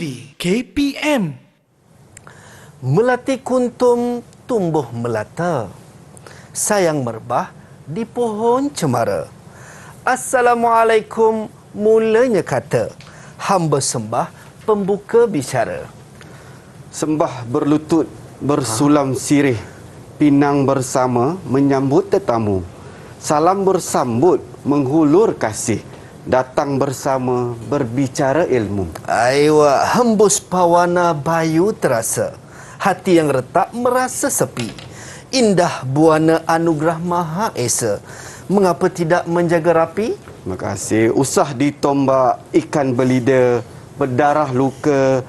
TV KPM. Melati kuntum tumbuh melata, sayang merbah di pohon cemara. Assalamualaikum mulanya kata, hamba sembah pembuka bicara. Sembah berlutut, bersulam sirih, pinang bersama menyambut tetamu. Salam bersambut, menghulur kasih, datang bersama berbicara ilmu. Aiwa, hembus pawana bayu terasa, hati yang retak merasa sepi. Indah buana anugerah Maha Esa, mengapa tidak menjaga rapi? Terima kasih. Usah ditombak ikan belida, berdarah luka,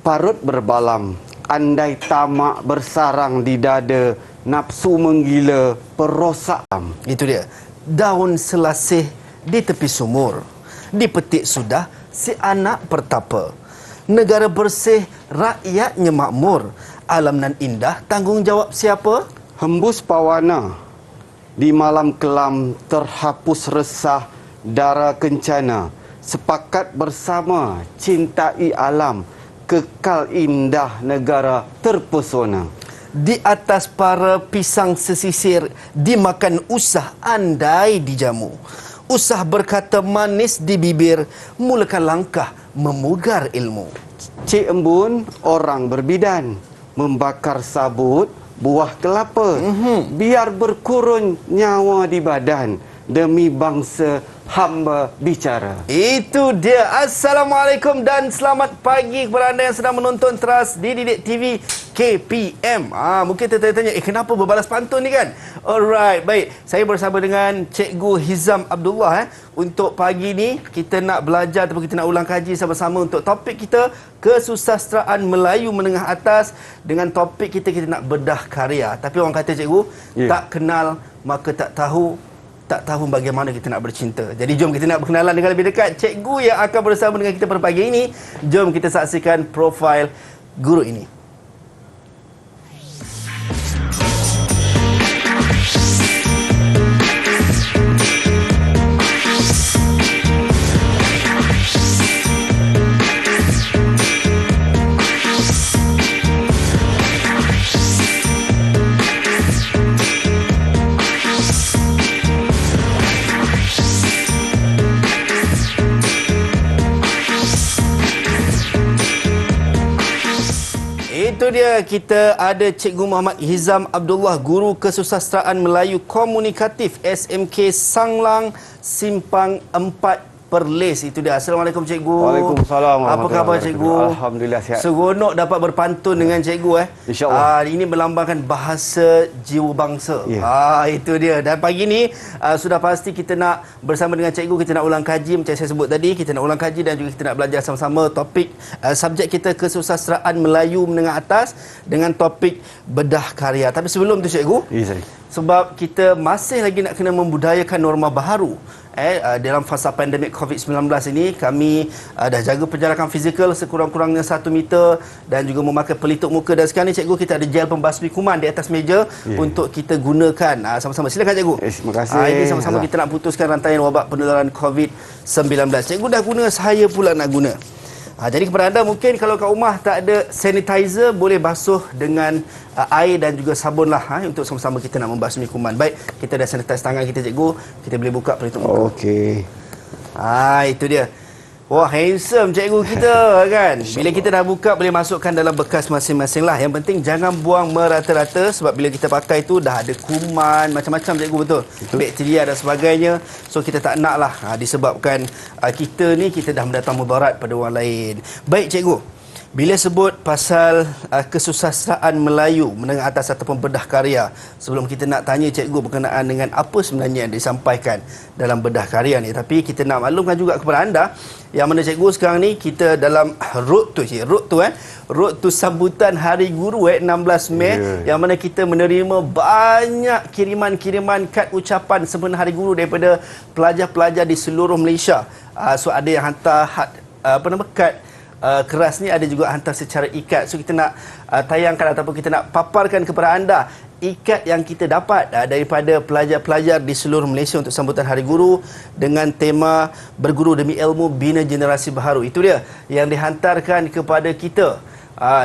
parut berbalam. Andai tamak bersarang di dada, nafsu menggila, perosak. Itu dia, daun selasih di tepi sumur, dipetik sudah si anak pertapa. Negara bersih, rakyatnya makmur. Alam nan indah, tanggungjawab siapa? Hembus pawana, di malam kelam terhapus resah, dara kencana. Sepakat bersama, cintai alam, kekal indah negara terpesona. Di atas para pisang sesisir, dimakan usah andai dijamu. Usah berkata manis di bibir, mulakan langkah memugar ilmu. Cik Embun orang berbidan, membakar sabut buah kelapa. Biar berkurun nyawa di badan, demi bangsa hamba bicara. Itu dia. Assalamualaikum dan selamat pagi kepada anda yang sedang menonton teras di Didik TV KPM. Mungkin tertanya-tanya, kenapa berbalas pantun ni kan? Alright, baik. Saya bersama dengan Cikgu Hizam Abdullah. Untuk pagi ni, kita nak belajar ataupun kita nak ulang kaji sama-sama untuk topik kita, kesusasteraan Melayu menengah atas. Dengan topik kita nak bedah karya. Tapi orang kata cikgu, tak kenal maka tak tahu bagaimana kita nak bercinta. Jadi jom kita nak berkenalan dengan lebih dekat cikgu yang akan bersama dengan kita pada pagi ini. Jom kita saksikan profil guru ini. Itu dia, kita ada Cikgu Muhammad Hizam Abdullah, Guru Kesusasteraan Melayu Komunikatif SMK Sanglang Simpang 4 Perlis. Itu dia. Assalamualaikum cikgu. Waalaikumsalam. Apa khabar cikgu? Alhamdulillah sihat. Seronok dapat berpantun dengan cikgu InsyaAllah. Ini melambangkan bahasa jiwa bangsa. Itu dia. Dan pagi ni sudah pasti kita nak bersama dengan cikgu, kita nak ulang kaji macam saya sebut tadi. Kita nak ulang kaji dan juga kita nak belajar sama-sama topik subjek kita kesusasteraan Melayu menengah atas dengan topik bedah karya. Tapi sebelum tu cikgu, sebab kita masih lagi nak kena membudayakan norma baharu. Dalam fasa pandemik COVID-19 ini, kami dah jaga penjarakan fizikal sekurang-kurangnya 1 meter dan juga memakai pelitup muka. Dan sekarang ni cikgu, kita ada gel pembasmi kuman di atas meja untuk kita gunakan sama-sama. Silakan cikgu. Terima kasih. Ini sama-sama kita nak putuskan rantaian wabak penularan COVID-19. Cikgu dah guna, saya pula nak guna. Jadi kepada anda, mungkin kalau kat rumah tak ada sanitizer, boleh basuh dengan air dan juga sabun lah untuk sama-sama kita nak membasmi kuman. Baik, kita dah sanitize tangan kita cikgu, kita boleh buka pelitup muka. Okey. Itu dia. Wah, handsome cikgu kita kan. Bila kita dah buka, boleh masukkan dalam bekas masing-masing lah. Yang penting jangan buang merata-rata, sebab bila kita pakai tu dah ada kuman, macam-macam cikgu, betul? Bakteria dan sebagainya. So kita tak nak lah disebabkan kita dah mendatang mudarat pada orang lain. Baik cikgu, bila sebut pasal kesusasteraan Melayu menengah atas ataupun bedah karya, sebelum kita nak tanya cikgu berkenaan dengan apa sebenarnya yang disampaikan dalam bedah karya ni, tapi kita nak maklumkan juga kepada anda yang mana cikgu sekarang ni kita dalam road to sambutan Hari Guru 16 Mei, yang mana kita menerima banyak kiriman-kiriman kad ucapan sempena Hari Guru daripada pelajar-pelajar di seluruh Malaysia. So ada yang hantar kad keras ni ada juga hantar secara ikat. So kita nak tayangkan ataupun kita nak paparkan kepada anda ikat yang kita dapat daripada pelajar-pelajar di seluruh Malaysia untuk sambutan Hari Guru dengan tema Berguru Demi Ilmu Bina Generasi Baharu. Itu dia yang dihantarkan kepada kita.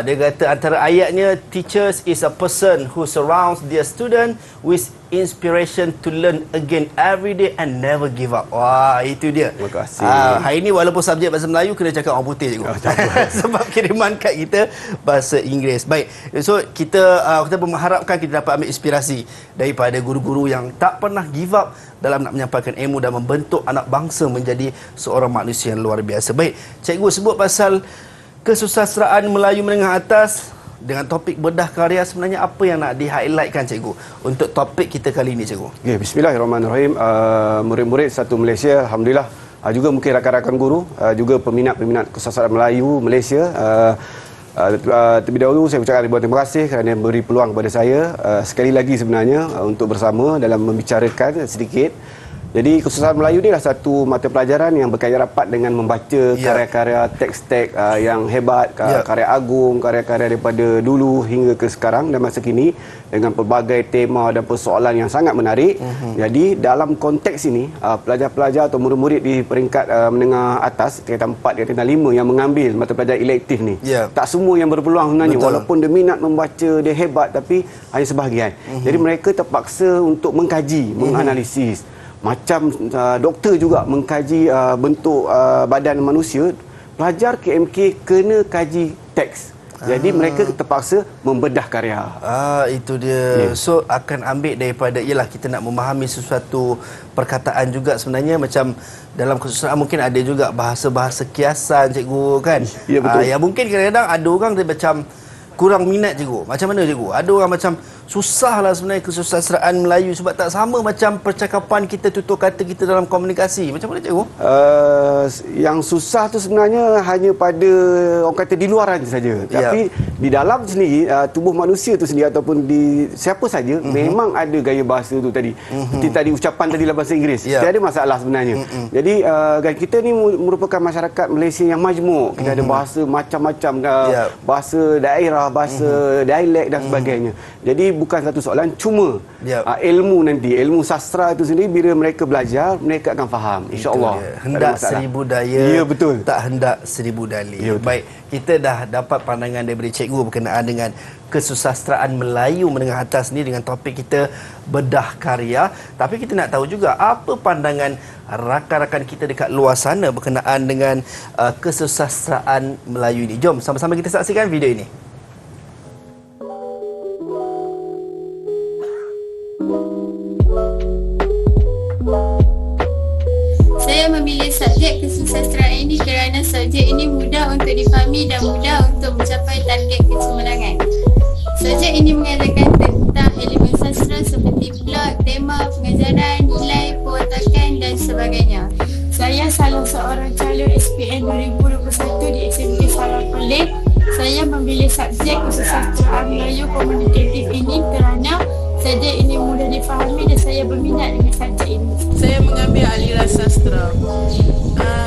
Dia kata antara ayatnya, teachers is a person who surrounds their student with inspiration to learn again every day and never give up. Wah, itu dia. Terima kasih. Hari ini walaupun subjek bahasa Melayu kena cakap orang putih cikgu. Sebab kiriman kad kita bahasa Inggeris. Baik. So kita mengharapkan kita dapat ambil inspirasi daripada guru-guru yang tak pernah give up dalam nak menyampaikan ilmu dan membentuk anak bangsa menjadi seorang manusia yang luar biasa. Baik, cikgu sebut pasal kesusastraan Melayu menengah atas dengan topik bedah karya. Sebenarnya apa yang nak di-highlightkan cikgu untuk topik kita kali ini cikgu? Okay, bismillahirrahmanirrahim. Murid-murid satu Malaysia, alhamdulillah, juga mungkin rakan-rakan guru, juga peminat-peminat kesusastraan Melayu Malaysia. Terlebih dahulu saya ucapkan ribuan terima kasih kerana beri peluang kepada saya sekali lagi sebenarnya untuk bersama dalam membicarakan sedikit. Jadi kesusastraan Melayu ni adalah satu mata pelajaran yang berkaitan rapat dengan membaca karya-karya teks-teks yang hebat, karya agung, karya-karya daripada dulu hingga ke sekarang dan masa kini dengan pelbagai tema dan persoalan yang sangat menarik. Jadi dalam konteks ini, pelajar-pelajar atau murid-murid di peringkat menengah atas, tingkatan 4, tingkatan 5 yang mengambil mata pelajaran elektif ni, tak semua yang berpeluang sebenarnya. Betul. Walaupun dia minat membaca, dia hebat, tapi hanya sebahagian. Jadi mereka terpaksa untuk mengkaji, menganalisis. Macam doktor juga mengkaji bentuk badan manusia, pelajar KMK kena kaji teks. Jadi mereka terpaksa membedah karya. Itu dia. So akan ambil daripada, ialah kita nak memahami sesuatu perkataan juga sebenarnya. Macam dalam kesusahan mungkin ada juga bahasa-bahasa kiasan cikgu kan. Ya, betul. Yang mungkin kadang-kadang ada orang dia macam kurang minat cikgu. Macam mana cikgu? Ada orang macam susahlah sebenarnya kesusastraan Melayu sebab tak sama macam percakapan kita, tutur kata kita dalam komunikasi. Macam mana cikgu? Yang susah tu sebenarnya hanya pada orang kata di luaran saja. Tapi di dalam sendiri, tubuh manusia tu sendiri ataupun di siapa saja memang ada gaya bahasa tu tadi. Seperti tadi ucapan tadi dalam bahasa Inggeris. Tiada masalah sebenarnya. Jadi kita ni merupakan masyarakat Malaysia yang majmuk. Kita ada bahasa macam-macam, bahasa daerah, bahasa dialek dan sebagainya. Jadi bukan satu soalan, cuma ilmu nanti, ilmu sastra itu sendiri bila mereka belajar, mereka akan faham, insya-Allah. Hendak seribu daya, ya, betul. Tak hendak seribu dalih. Ya, baik, kita dah dapat pandangan daripada cikgu berkenaan dengan kesusastraan Melayu menengah atas ni dengan topik kita bedah karya. Tapi kita nak tahu juga apa pandangan rakan-rakan kita dekat luar sana berkenaan dengan kesusastraan Melayu ini. Jom sama-sama kita saksikan video ini. Saya memilih subjek kesusastraan ini kerana subjek ini mudah untuk difahami dan mudah untuk mencapai target kecemerlangan. Subjek ini mengatakan tentang elemen sastra seperti plot, tema, pengajaran, nilai, pewatakan dan sebagainya. Saya salah seorang calon SPM 2021 di SMP Sarang Perlis. Saya memilih subjek kesusastraan Melayu komunikatif ini kerana subjek ini mudah difahami dan saya berminat dengan subjek ini. Saya mengambil aliran sastra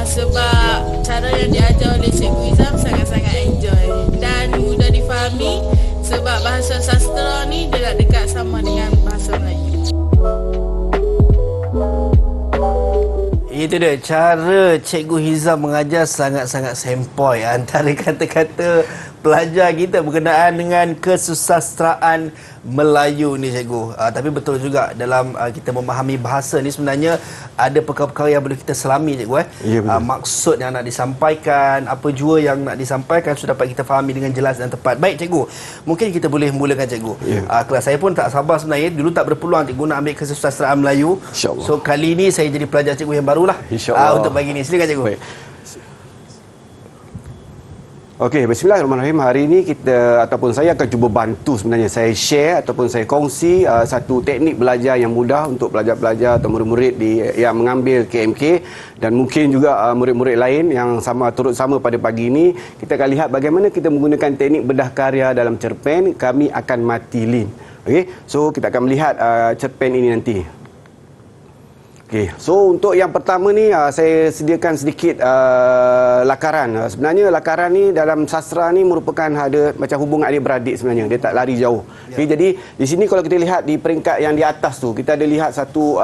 sebab cara yang diajar oleh Cikgu Izam sangat-sangat enjoy dan mudah difahami sebab bahasa sastra ni dia dekat sama dengan bahasa Melayu. Itu dia, cara Cikgu Hizam mengajar sangat-sangat sempoi antara kata-kata pelajar kita berkenaan dengan kesusastraan Melayu ni cikgu. Tapi betul juga dalam kita memahami bahasa ni sebenarnya ada perkara-perkara yang boleh kita selami cikgu. Ya, maksud yang nak disampaikan, apa jua yang nak disampaikan sudah dapat kita fahami dengan jelas dan tepat. Baik cikgu, mungkin kita boleh mulakan cikgu. Kelas saya pun tak sabar sebenarnya, dulu tak berpeluang cikgu nak ambil kesusastraan Melayu. InsyaAllah. So kali ni saya jadi pelajar cikgu yang barulah untuk pagi ni. Silakan cikgu. Baik. Okey, bismillahirrahmanirrahim. Hari ini kita ataupun saya akan cuba bantu sebenarnya. Saya share ataupun saya kongsi satu teknik belajar yang mudah untuk pelajar-pelajar atau murid-murid yang mengambil KMK dan mungkin juga murid-murid lain yang turut sama pada pagi ini. Kita akan lihat bagaimana kita menggunakan teknik bedah karya dalam cerpen Kami Akan Mati Lin. Okey, so kita akan melihat cerpen ini nanti. Okey, so untuk yang pertama ni saya sediakan sedikit lakaran. Sebenarnya lakaran ni dalam sastra ni merupakan ada macam hubungan adik-beradik sebenarnya. Dia tak lari jauh. Okey, jadi di sini kalau kita lihat di peringkat yang di atas tu, kita ada lihat satu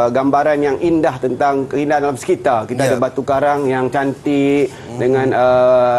gambaran yang indah tentang keindahan alam sekitar. Kita ada batu karang yang cantik dengan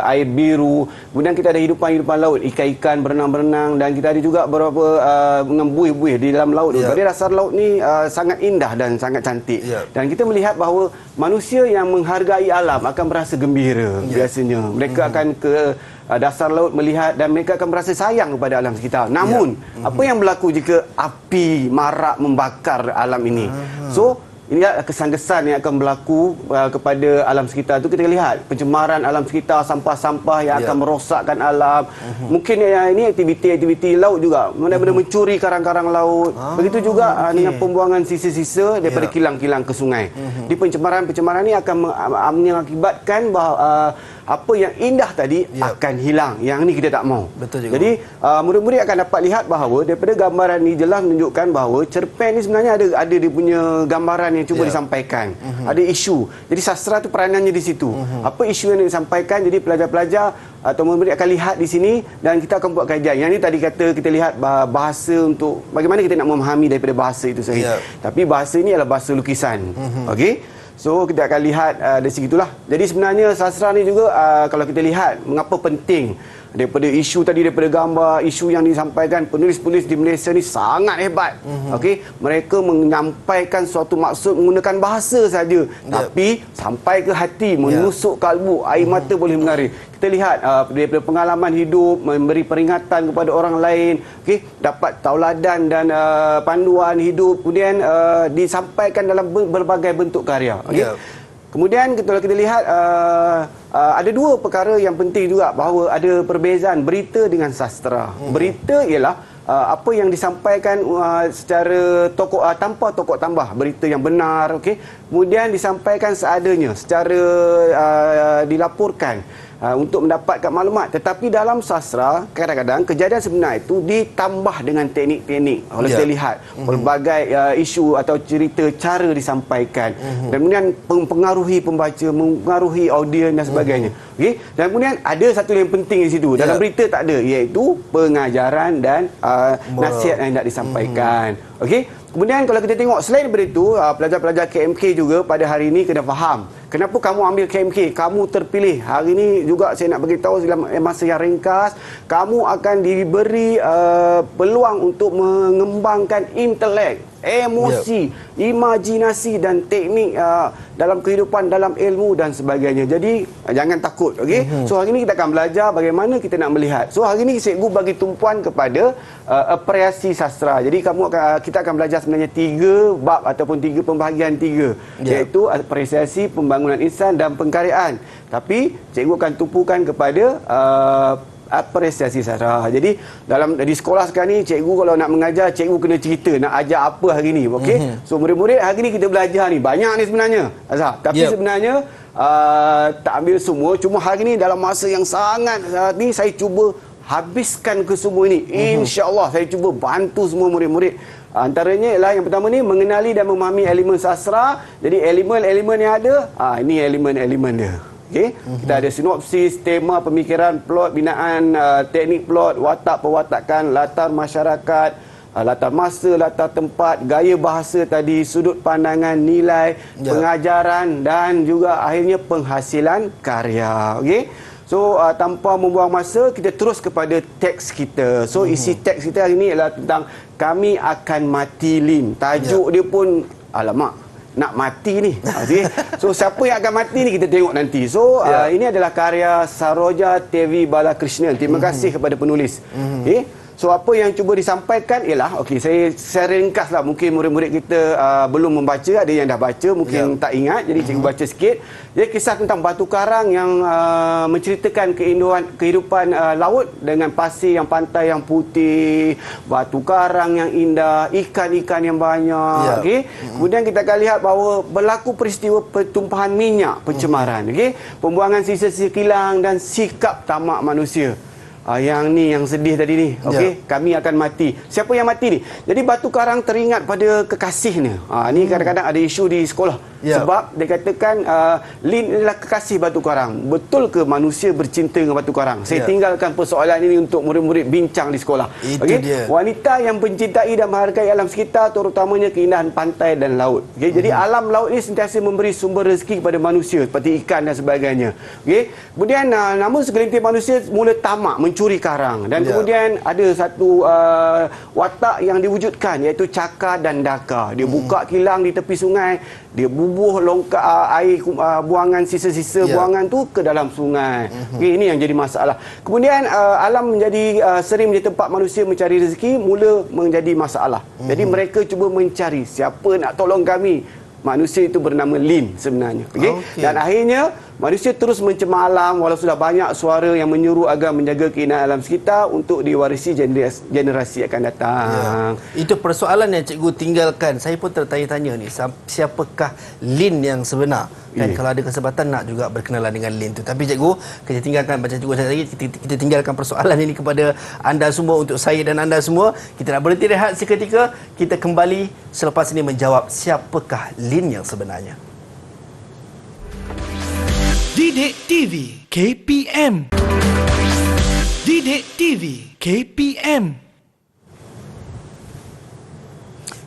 air biru. Kemudian kita ada hidupan laut, ikan-ikan berenang-berenang, dan kita ada juga beberapa dengan buih-buih di dalam laut tu. Jadi dasar laut ni sangat indah dan sangat cantik. Dan kita melihat bahawa manusia yang menghargai alam akan merasa gembira biasanya. Mereka akan ke dasar laut melihat dan mereka akan merasa sayang kepada alam sekitar. Namun, apa yang berlaku jika api marak membakar alam ini? So, inilah kesan-kesan yang akan berlaku kepada alam sekitar tu. Kita lihat pencemaran alam sekitar, sampah-sampah yang akan merosakkan alam. Mungkin ini aktiviti-aktiviti laut juga, benar-benar mencuri karang-karang laut. Begitu juga dengan pembuangan sisa-sisa daripada kilang-kilang ke sungai. Di pencemaran ni akan mengakibatkan bahawa apa yang indah tadi akan hilang. Yang ni kita tak mau. Betul juga. Jadi murid-murid akan dapat lihat bahawa daripada gambaran ni jelas menunjukkan bahawa cerpen ni sebenarnya ada dia punya gambaran yang cuba disampaikan. Ada isu. Jadi sastra tu peranannya di situ. Apa isu yang disampaikan, jadi pelajar-pelajar atau murid-murid akan lihat di sini dan kita akan buat kajian. Yang ni tadi kata kita lihat bahasa untuk bagaimana kita nak memahami daripada bahasa itu sendiri. Tapi bahasa ini adalah bahasa lukisan. Okey. So kita akan lihat dari segitulah. Jadi sebenarnya sastra ni juga kalau kita lihat mengapa penting daripada isu tadi, daripada gambar, isu yang disampaikan penulis-penulis di Malaysia ni sangat hebat. Okey, mereka menyampaikan suatu maksud menggunakan bahasa saja, tapi sampai ke hati, menusuk kalbu, air mata boleh mengalir. Kita lihat daripada pengalaman hidup, memberi peringatan kepada orang lain, okey, dapat tauladan dan panduan hidup, kemudian disampaikan dalam berbagai bentuk karya. Okey. Kemudian kalau kita lihat ada dua perkara yang penting juga, bahawa ada perbezaan berita dengan sastra. Berita ialah apa yang disampaikan secara tanpa tokoh tambah, berita yang benar, okey. Kemudian disampaikan seadanya, secara dilaporkan untuk mendapatkan maklumat. Tetapi dalam sastra kadang-kadang kejadian sebenar itu ditambah dengan teknik-teknik. Kalau kita lihat pelbagai isu atau cerita, cara disampaikan, dan kemudian mempengaruhi pembaca, mempengaruhi audiens dan sebagainya. Okey, dan kemudian ada satu yang penting di situ, dalam berita tak ada, iaitu pengajaran dan nasihat yang nak disampaikan. Okey. Kemudian kalau kita tengok selain daripada itu, pelajar-pelajar KMK juga pada hari ini kena faham kenapa kamu ambil KMK, kamu terpilih. Hari ini juga saya nak beritahu dalam masa yang ringkas, kamu akan diberi peluang untuk mengembangkan intelek, emosi, imajinasi dan teknik dalam kehidupan, dalam ilmu dan sebagainya. Jadi jangan takut, okey. So hari ini kita akan belajar bagaimana kita nak melihat. So hari ini cikgu bagi tumpuan kepada apresiasi sastra. Jadi kita akan belajar sebenarnya 3 bab ataupun 3 pembahagian 3, iaitu apresiasi, pembangunan insan dan pengkaryaan. Tapi cikgu akan tumpukan kepada apresiasi sastra. Jadi di sekolah sekarang ni, cikgu kalau nak mengajar, cikgu kena cerita nak ajar apa hari ni, okey. So murid-murid hari ni kita belajar ni banyak ni sebenarnya, Azhar. Tapi sebenarnya tak ambil semua. Cuma hari ni dalam masa yang sangat ni saya cuba habiskan ke semua ini. InsyaAllah saya cuba bantu semua murid-murid. Antaranya ialah yang pertama ni, mengenali dan memahami elemen sastra. Jadi elemen-elemen yang ada, ini elemen-elemen dia. Okay? Kita ada sinopsis, tema, pemikiran, plot, binaan, teknik plot, watak perwatakan, latar masyarakat, latar masa, latar tempat, gaya bahasa tadi, sudut pandangan, nilai, pengajaran dan juga akhirnya penghasilan karya. Okey. So tanpa membuang masa, kita terus kepada teks kita. So isi teks kita hari ini adalah tentang Kami Akan Mati Lim. Tajuk dia pun alamak, nak mati ni. Okay. So siapa yang akan mati ni kita tengok nanti. So ini adalah karya Saroja Tevi Balakrishnan. Terima kasih kepada penulis. Okay. So apa yang cuba disampaikan ialah, okey, saya ringkaslah, mungkin murid-murid kita belum membaca, ada yang dah baca, mungkin tak ingat, jadi cikgu baca sikit. Dia kisah tentang batu karang yang menceritakan kehidupan laut dengan pasir yang pantai yang putih, batu karang yang indah, ikan-ikan yang banyak. Okey. Kemudian kita akan lihat bahawa berlaku peristiwa pertumpahan minyak, pencemaran, okey, pembuangan sisa-sisa kilang dan sikap tamak manusia. yang sedih tadi ni, okey, kami akan mati. Siapa yang mati ni? Jadi batu karang teringat pada kekasihnya. Ni kadang-kadang ada isu di sekolah. Sebab dia katakan Lin adalah kekasih batu karang. Betul ke manusia bercinta dengan batu karang? Saya tinggalkan persoalan ini untuk murid-murid bincang di sekolah. Okey, wanita yang mencintai dan menghargai alam sekitar, terutamanya keindahan pantai dan laut. Okey, jadi alam laut ini sentiasa memberi sumber rezeki kepada manusia seperti ikan dan sebagainya. Okey, kemudian namun segelintir manusia mula tamak mencuri karang dan kemudian ada satu watak yang diwujudkan, iaitu Caka dan Daka. Dia buka kilang di tepi sungai, dia bubuh longkak air buangan sisa-sisa buangan tu ke dalam sungai. Okay, ini yang jadi masalah. Kemudian alam menjadi sering menjadi tempat manusia mencari rezeki, mula menjadi masalah. Jadi mereka cuba mencari siapa nak tolong kami. Manusia itu bernama Lin sebenarnya. Okay? Dan akhirnya manusia terus mencemar alam walau sudah banyak suara yang menyuruh agar menjaga keindahan alam sekitar untuk diwarisi generasi akan datang. Itu persoalan yang cikgu tinggalkan. Saya pun tertanya-tanya ni, siapakah Lin yang sebenar? Kan kalau ada kesempatan nak juga berkenalan dengan Lin tu. Tapi cikgu, kita tinggalkan, macam cikgu cakap tadi, kita tinggalkan persoalan ini kepada anda semua, untuk saya dan anda semua. Kita nak berhenti rehat seketika. Kita kembali selepas ini menjawab siapakah Lin yang sebenarnya. Didik TV KPM. Didik TV KPM.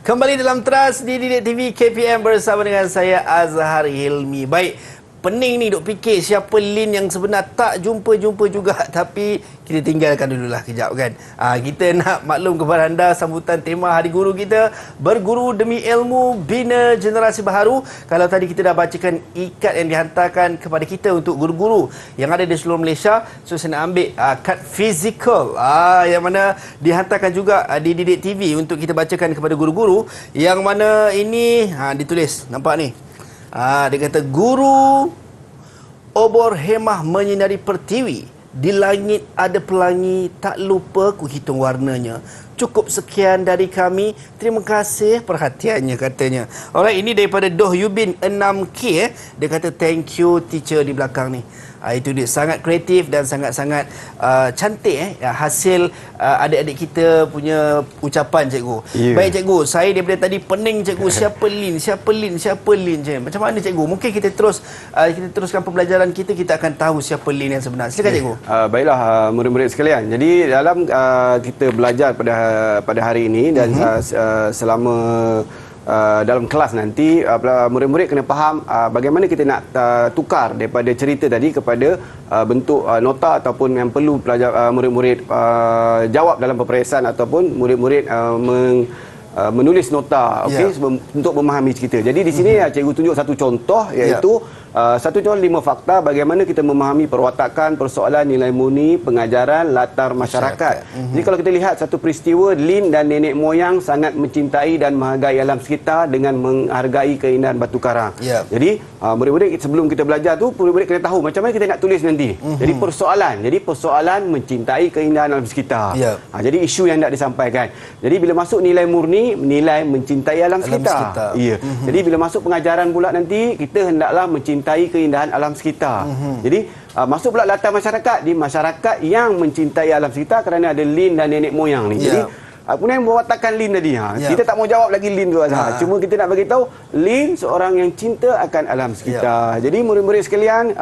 Kembali dalam Teras di Didik TV KPM bersama dengan saya Azhar Hilmi. Baik, pening ni duk fikir siapa Lin yang sebenar, tak jumpa-jumpa juga. Tapi kita tinggalkan dululah kejap kan. Kita nak maklum kepada anda sambutan tema Hari Guru kita, berguru demi ilmu, bina generasi baharu. Kalau tadi kita dah bacakan ikat yang dihantarkan kepada kita untuk guru-guru yang ada di seluruh Malaysia, so saya nak ambil kad fizikal yang mana dihantarkan juga di Didik TV untuk kita bacakan kepada guru-guru, yang mana ini ditulis, nampak ni. Dia kata, guru obor hemah menyinari pertiwi. Di langit ada pelangi, tak lupa ku hitung warnanya. Cukup sekian dari kami. Terima kasih perhatiannya, katanya. Alright, ini daripada Doh Yubin 6K. Dia kata thank you teacher di belakang ni. Itu dia, sangat kreatif dan sangat-sangat cantik hasil adik-adik kita punya ucapan, cikgu. Baik cikgu, saya daripada tadi pening cikgu, siapa Lin, siapa Lin, siapa Lin. Macam mana cikgu? Mungkin kita teruskan pembelajaran kita akan tahu siapa Lin yang sebenar. Silakan cikgu. Baiklah murid-murid sekalian. Jadi dalam kita belajar pada hari ini dan selama dalam kelas nanti, murid-murid kena faham bagaimana kita nak tukar daripada cerita tadi kepada bentuk nota ataupun yang perlu pelajar murid-murid jawab dalam peperiksaan ataupun murid-murid menulis nota, untuk memahami cerita. Jadi di sini cikgu tunjuk satu contoh, iaitu satu contoh 5 fakta bagaimana kita memahami perwatakan, persoalan, nilai murni, pengajaran, latar masyarakat. Jadi kalau kita lihat satu peristiwa, Lin dan nenek moyang sangat mencintai dan menghargai alam sekitar dengan menghargai keindahan batu karang. Jadi murid-murid sebelum kita belajar tu, murid-murid kena tahu macam mana kita nak tulis nanti. Jadi persoalan mencintai keindahan alam sekitar. Jadi isu yang nak disampaikan. Jadi bila masuk nilai murni, nilai mencintai alam sekitar. Jadi bila masuk pengajaran pula nanti, kita hendaklah mencintai keindahan alam sekitar. Jadi masuk pula latar masyarakat, di masyarakat yang mencintai alam sekitar kerana ada Lin dan nenek moyang ni. Jadi kemudian mewatakan Lin tadi. Kita tak mau jawab lagi Lin tu Azhar. Cuma kita nak bagi tahu Lin seorang yang cinta akan alam sekitar. Jadi murid-murid sekalian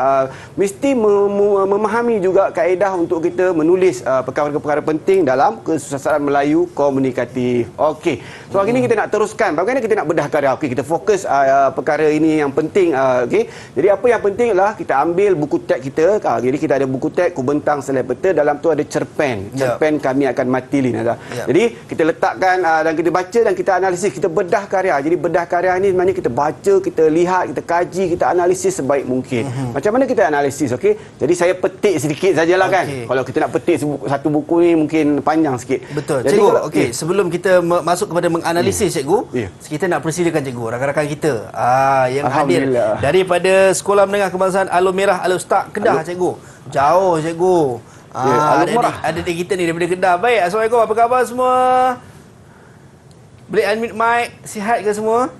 mesti memahami juga kaedah untuk kita menulis perkara-perkara penting dalam kesusastraan Melayu komunikatif. Okey. So hari ini kita nak teruskan bagaimana kita nak bedah karya. Okey, kita fokus perkara ini yang penting. Okey. Jadi apa yang penting adalah kita ambil buku teks kita. Jadi kita ada buku teks Kubentang Selai Peta, dalam tu ada cerpen. Cerpen Kami Akan Mati Lin. Jadi kita letakkan dan kita baca dan kita analisis, kita bedah karya. Jadi bedah karya ni sebenarnya kita baca, kita lihat, kita kaji, kita analisis sebaik mungkin. Macam mana kita analisis, okey? Jadi saya petik sedikit sajalah kan. Kalau kita nak petik satu buku ni mungkin panjang sikit. Betul. Jadi cikgu, okey, sebelum kita masuk kepada menganalisis cikgu, kita nak persilakan cikgu, rakan-rakan kita yang hadir daripada Sekolah Menengah Kebangsaan Alor Merah Al-Ustaz Kedah, cikgu. Jauh cikgu. Adik-adik kita ni daripada Kedah. Baik, Assalamualaikum, apa khabar semua? Boleh unmute mic, sihat ke semua?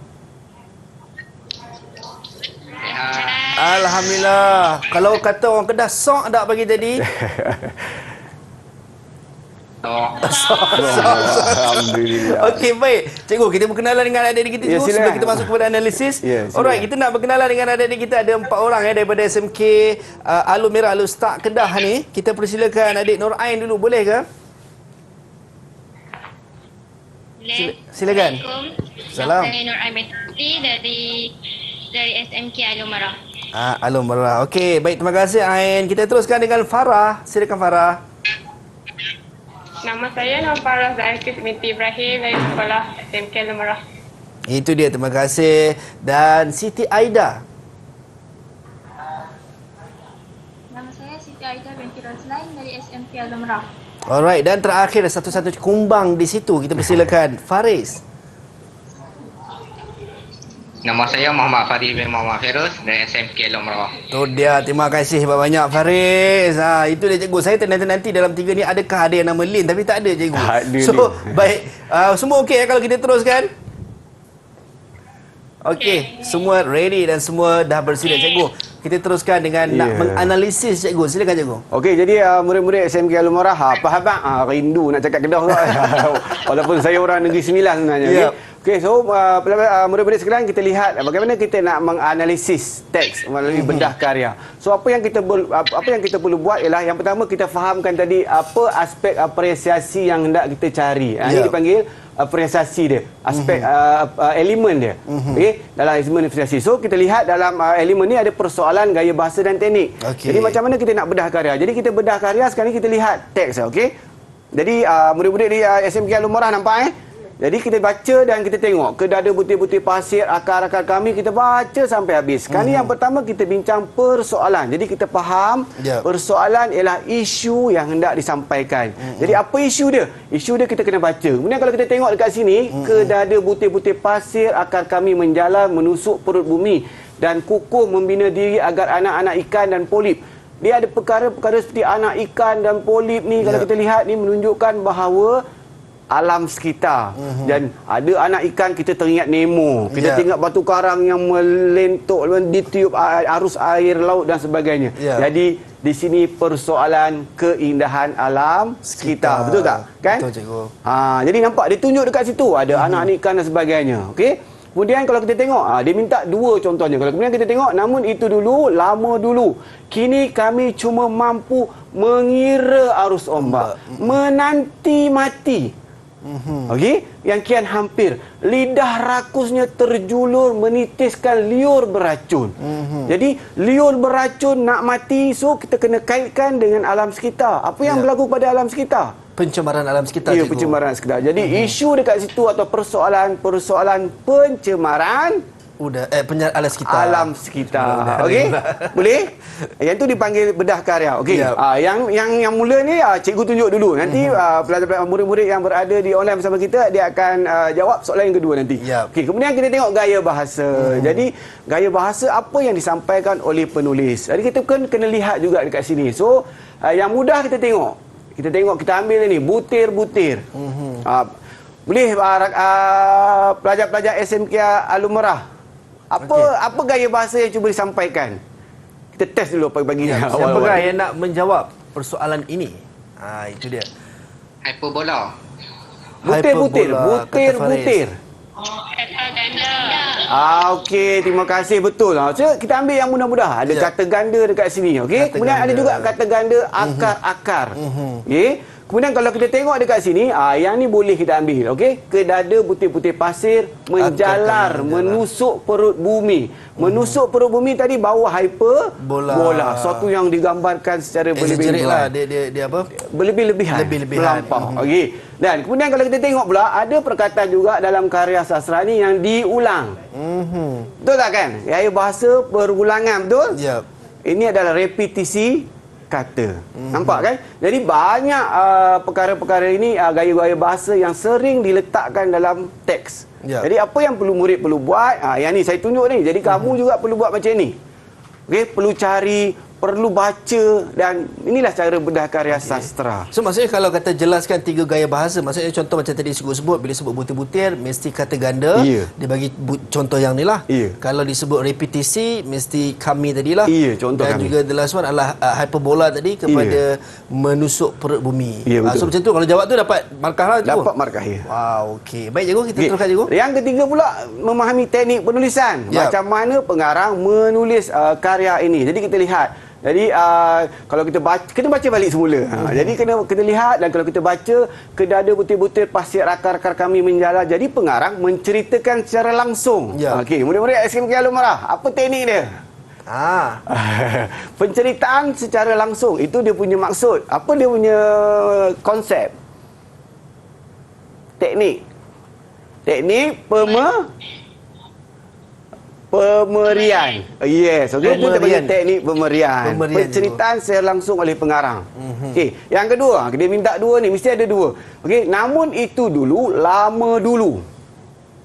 Alhamdulillah. Kalau kata orang Kedah, sok tak pagi tadi? Alhamdulillah. Okey, baik. Cikgu, kita berkenalan dengan adik-adik kita Ya, dulu silakan. sebelum kita masuk kepada analisis. Ya, silakan. Alright, kita nak berkenalan dengan adik-adik kita. Ada 4 orang daripada SMK Alun Merah Alun Start Kedah ni. Kita persilakan adik Nur Ain dulu, boleh ke? Boleh. Silakan. Assalamualaikum. Salam. Saya Nur Ain Betty dari SMK Alun Merah. Alun Merah. Okey, baik, terima kasih Ain. Kita teruskan dengan Farah. Silakan Farah. Nama saya Farah Zaikis binti Ibrahim dari sekolah SMK Alun Merah. Itu dia, terima kasih. Dan Siti Aida. Nama saya Siti Aida binti Razlan dari SMK Alun Merah. Alright, dan terakhir satu-satu kumbang di situ. Kita persilakan Faris. Nama saya Muhammad Farid bin Muhammad Feroz dari SMK Alun Merah. Tu dia, terima kasih banyak Faris. Itu dia cikgu. Saya nanti dalam 3 ni adakah ada yang nama Lin, tapi tak ada cikgu. Tak ada, So, Lin. baik. Semua okey kalau kita teruskan? Okey, semua ready dan semua dah bersedia cikgu. Kita teruskan dengan nak Ya. menganalisis cikgu. Silakan cikgu. Okey, jadi murid-murid SMK Alun Merah, apa khabar? Rindu nak cakap Kedah juga. Walaupun saya orang Negeri Sembilan sebenarnya. Ya. Okey, so murid-murid sekalian, kita lihat bagaimana kita nak menganalisis teks melalui bedah karya. So apa yang kita perlu buat ialah yang pertama kita fahamkan tadi apa aspek apresiasi yang hendak kita cari. Ini Ya. dipanggil apresiasi dia, aspek elemen dia. Okey, dalam elemen apresiasi. So kita lihat dalam elemen ni ada persoalan gaya bahasa dan teknik. Okey. Jadi macam mana kita nak bedah karya? Jadi kita bedah karya, sekarang ni kita lihat teks, okey. Jadi murid-murid di SMK Alun Merah nampak Jadi kita baca dan kita tengok kedada butir-butir pasir, akar-akar kami, kita baca sampai habis. Sekarang ni yang pertama kita bincang persoalan. Jadi kita faham persoalan ialah isu yang hendak disampaikan. Jadi apa isu dia? Isu dia kita kena baca. Kemudian kalau kita tengok dekat sini, kedada butir-butir pasir, akar kami menjalar menusuk perut bumi dan kukuh membina diri agar anak-anak ikan dan polip. Dia ada perkara-perkara seperti anak ikan dan polip ni, kalau kita lihat ni menunjukkan bahawa alam sekitar. Dan ada anak ikan, kita teringat Nemo. Kita tengok batu karang yang melentok, ditiup arus air laut dan sebagainya. Jadi di sini persoalan keindahan alam sekitar. Betul tak? Kan? Betul cikgu. Jadi nampak dia tunjuk dekat situ ada anak ikan dan sebagainya. Okey? Kemudian kalau kita tengok, dia minta 2 contohnya. Kalau kemudian kita tengok, namun itu dulu, lama dulu. Kini kami cuma mampu mengira arus ombak. Menanti mati. Okey, yang kian hampir lidah rakusnya terjulur menitiskan liur beracun. Jadi liur beracun nak mati, so kita kena kaitkan dengan alam sekitar. Apa yang berlaku pada alam sekitar? Pencemaran alam sekitar Ya, cikgu. pencemaran sekitar. Jadi isu dekat situ atau persoalan pencemaran alam sekitar. alam sekitar. Okey? Boleh? Yang tu dipanggil bedah karya. Okey. Yep. Yang mula ni cikgu tunjuk dulu. Nanti pelajar-pelajar murid-murid yang berada di online bersama kita, dia akan jawab soalan yang kedua nanti. Yep. Okey, kemudian kita tengok gaya bahasa. Jadi gaya bahasa apa yang disampaikan oleh penulis. Jadi kita kena lihat juga dekat sini. So yang mudah kita tengok. Kita ambil ni butir-butir. Boleh pelajar-pelajar SMK Alun Merah. Apa gaya bahasa yang cuba disampaikan? Kita test dulu pagi-pagi ni. Siapakah yang nak menjawab persoalan ini? Itu dia. Hyperbola. Butir-butir. Hyperbola, kata Butir-butir. Kata ganda. Okey, terima kasih, betul. So, kita ambil yang mudah-mudah. Ada kata ganda dekat sini, okey. Kata Kemudian ganda. ada juga kata ganda akar-akar. Okey. Kemudian kalau kita tengok dekat sini, yang ni boleh kita ambil, okey. Kedada butir-butir pasir menjalar, menusuk perut bumi. Menusuk perut bumi tadi bawah bola. Suatu yang digambarkan secara Exaggerate lah. berlebih-lebihan. Dia apa? Berlebih-lebihan. Melampau. Okey. Dan kemudian kalau kita tengok pula, ada perkataan juga dalam karya sastra ni yang diulang. Betul tak kan? Gaya bahasa berulangan, betul? Yep. Ini adalah repetisi kata. Nampak kan? Jadi banyak perkara-perkara ini, gaya-gaya bahasa yang sering diletakkan dalam teks. Yep. Jadi apa yang murid perlu buat? Yang ni saya tunjuk ni. Jadi kamu juga perlu buat macam ni. Okey, perlu cari perlu baca, dan inilah cara bedah karya sastra. So maksudnya kalau kata jelaskan 3 gaya bahasa, maksudnya contoh macam tadi sebut-sebut, bila sebut butir-butir mesti kata ganda. Ya. Dia bagi contoh yang ni lah. Ya. Kalau disebut repetisi mesti kami tadilah. Ya, contoh dan kami. juga the last one adalah hyperbola tadi kepada menusuk perut bumi. Ya, betul. So macam tu kalau jawab tu dapat markah lah cikgu. Dapat markah, ya. Wow, okey. Baik cikgu, kita teruskan cikgu. Yang ketiga pula, memahami teknik penulisan. Ya. Macam mana pengarang menulis karya ini. Jadi kita lihat. Jadi kalau kita baca, kena baca balik semula. Jadi kena lihat, dan kalau kita baca, kena ada butir-butir pasir akar-akar kami menjala. Jadi pengarang menceritakan secara langsung. Ya. Okey, murid-murid SMK Al-Umarah, apa teknik dia? Penceritaan secara langsung, itu dia punya maksud. Apa dia punya konsep? Teknik pemerian. Yes, okey, itu dia panggil teknik pemerian. Penceritaan secara langsung oleh pengarang. Okey, yang kedua, dia minta 2 ni, mesti ada 2. Okey, namun itu dulu, lama dulu.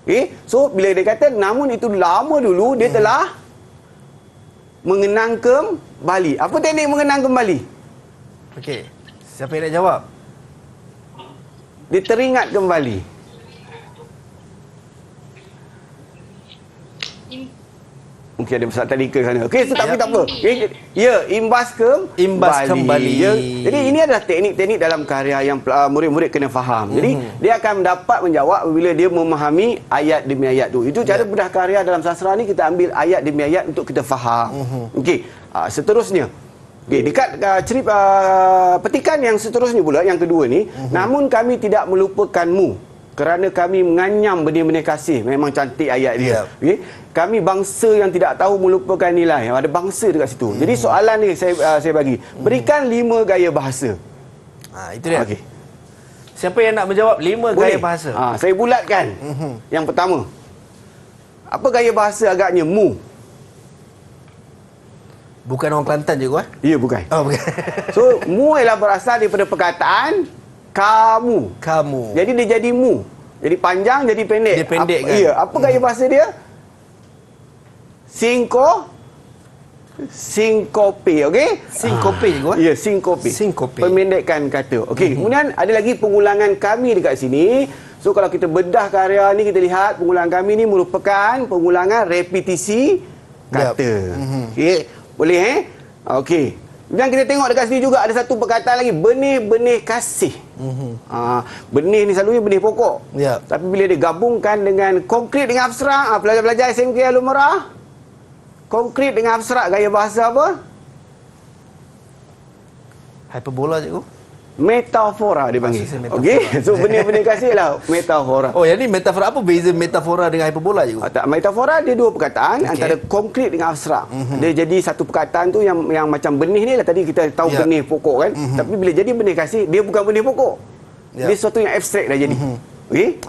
Okey, so bila dia kata namun itu lama dulu, dia telah mengenang kembali. Apa teknik mengenang kembali? Okey. Siapa yang nak jawab? Dia teringat kembali. Mungkin ada pesawat tadika sana. Okey, so, tapi tak apa. Okay. Ya, imbas kembali. Ya. Jadi ini adalah teknik-teknik dalam karya yang murid-murid kena faham. Jadi dia akan dapat menjawab apabila dia memahami ayat demi ayat tu. Itu cara bedah karya dalam sastra ni, kita ambil ayat demi ayat untuk kita faham. Okey, seterusnya. Okey, dekat petikan yang seterusnya pula, yang kedua ni, namun kami tidak melupakanmu kerana kami menganyam benih-benih kasih. Memang cantik ayat dia. Okay? Kami bangsa yang tidak tahu melupakan nilai. Ada bangsa dekat situ. Jadi soalan ni saya bagi. Berikan 5 gaya bahasa. Itu dia. Okay. Siapa yang nak menjawab 5 gaya bahasa? Saya bulatkan. Yang pertama. Apa gaya bahasa agaknya mu? Bukan orang Kelantan je, Ya, bukan. Oh, bukan. So, mu ialah berasal daripada perkataan kamu. Jadi dia jadi mu. Jadi panjang, jadi pendek. Dia pendek kan? Ya. Apa gaya bahasa dia? Sinkope, okey? Sinkope je, Ya, sinkope. Pemendekan kata. Okey, kemudian ada lagi pengulangan kami dekat sini. So kalau kita bedah karya ni, kita lihat pengulangan kami ni merupakan pengulangan repetisi kata. Okey, boleh Okey. Dan kita tengok dekat sini juga ada satu perkataan lagi, benih-benih kasih. Benih ni selalunya benih pokok. Tapi bila digabungkan dengan konkret dengan abstrak, pelajar-pelajar SMK Al-Umarah, konkret dengan abstrak, gaya bahasa apa? Hyperbola cikgu. Metafora dia panggil. Okey, so benih-benih kasih lah metafora. Oh, yang ni metafora. Apa beza metafora dengan hyperbola cikgu? Metafora dia 2 perkataan, antara konkret dengan abstrak. Dia jadi satu perkataan tu yang macam benih ni lah, tadi kita tahu benih pokok kan. Tapi bila jadi benih kasih, dia bukan benih pokok. Dia sesuatu yang abstrak dah jadi.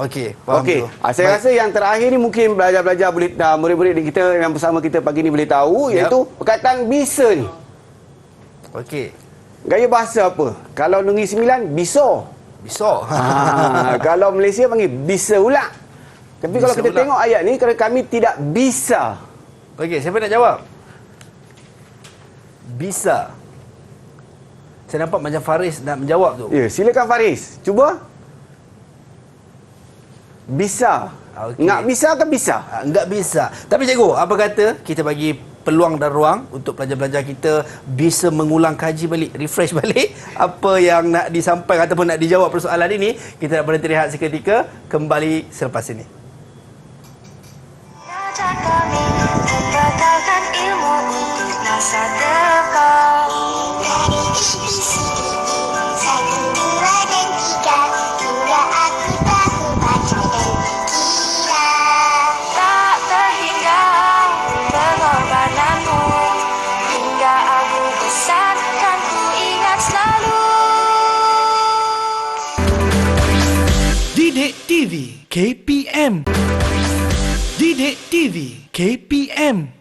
Okey. Okey. Saya rasa yang terakhir ni mungkin belajar-belajar boleh, murid-murid kita yang bersama kita pagi ni boleh tahu, iaitu perkataan bisa ni. Okey. Gaya bahasa apa? Kalau Negeri Sembilan, biso. Kalau Malaysia panggil bisa ulang. Tapi bisa kalau kita tengok ayat ni, kerana kami tidak bisa. Okey, siapa nak jawab? Bisa. Saya nampak macam Faris nak menjawab tu. Ya, silakan Faris. Cuba. Bisa. Nak bisa ke bisa? Enggak bisa. Tapi cikgu, apa kata kita bagi peluang dan ruang untuk pelajar-pelajar kita bisa mengulang kaji balik, refresh balik apa yang nak disampaikan ataupun nak dijawab persoalan ini. Kita nak berhenti rehat seketika, kembali selepas ini. Belajar kami membekalkan ilmu untuk masa depan. Satu, dua, dan tiga. Hingga aku tahu baca dan kira. Tak terhingga pengorbananmu. Hingga aku besar dan ku ingat selalu. Didik TV KPM. Didik TV KPM.